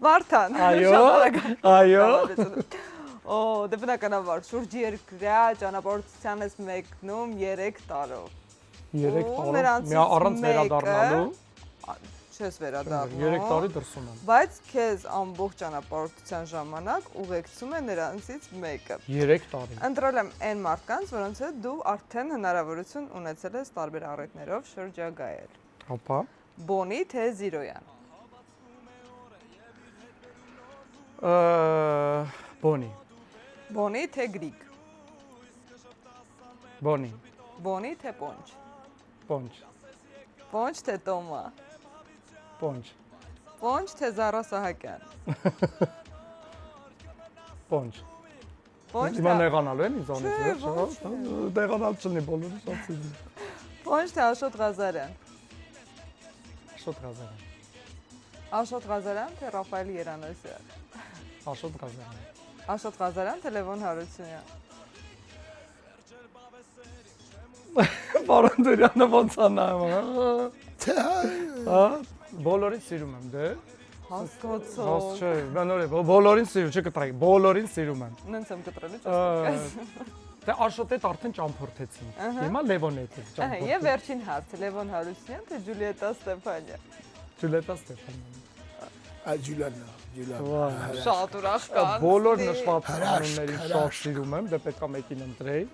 Վարդան։ Այո։ Դե բնականաբար շուրջ երկրյա ճանապարհորդության ես մեկնում 3 տարով։ 3 տարով։ Մի առանց վերադառնալու։ Չես վերադառնում։ 3 տարի դրսում եմ։ Բայց քեզ ամբողջ ճանապարհորդության ժամանակ ուղեկցում է նրանցից մեկը։ 3 տարի։ Ընտրել եմ այն մարդկանց, որոնց հետ դու արդեն հնարավորություն ունեցել ես տարբեր առիթներով շրջագայել։ Հապա։ Բոնի թե Զիրոյան։ Բոնի։ Բոնի թե Գրիգ։ Բոնի։ Բոնի թե Պոնչ։ Պոնչ։ Պոնչ թե Տոմա։ Պոնչ։ Պոնչ թե Զարա Սահակյան։ Պոնչ։ Պոնչ Հիմա թե նեղանալու են ինձանից, ոչ։ Նեղանալ չլինի բոլորը շատ սիրում։ Պոնչ թե Աշոտ Ղազարյան։ Աշոտ Ղազարյան։ Աշոտ Ղազարյան թե Ռաֆայել Երանոսյան։ Աշոտ Ղազարյան։ Աշոտ Ղազարյան թե Լևոն Հարությունյան։ Պարոնդերյանը ոնց անայում։ Հա, բոլորին սիրում եմ, դե։ Հասկացա։ Չէ, բանորը բոլորին սիրում, չկտրայի, բոլորին սիրում եմ։ Նենց եմ կտրելու ճիշտ։ Դե Աշոտի հետ արդեն ճամփորդեցին։ Հիմա Լևոնի հետ ճամփորդ։ Եվ վերջին հարցը Լևոն Հարությունյան թե Ջուլիետա Ստեփանյան։ Ջուլիետա Ստեփանյան։ Շատ ուրախ կան։ Բոլոր նշված անուններին շատ սիրում եմ, դե պետք է մեկին ընտրեի։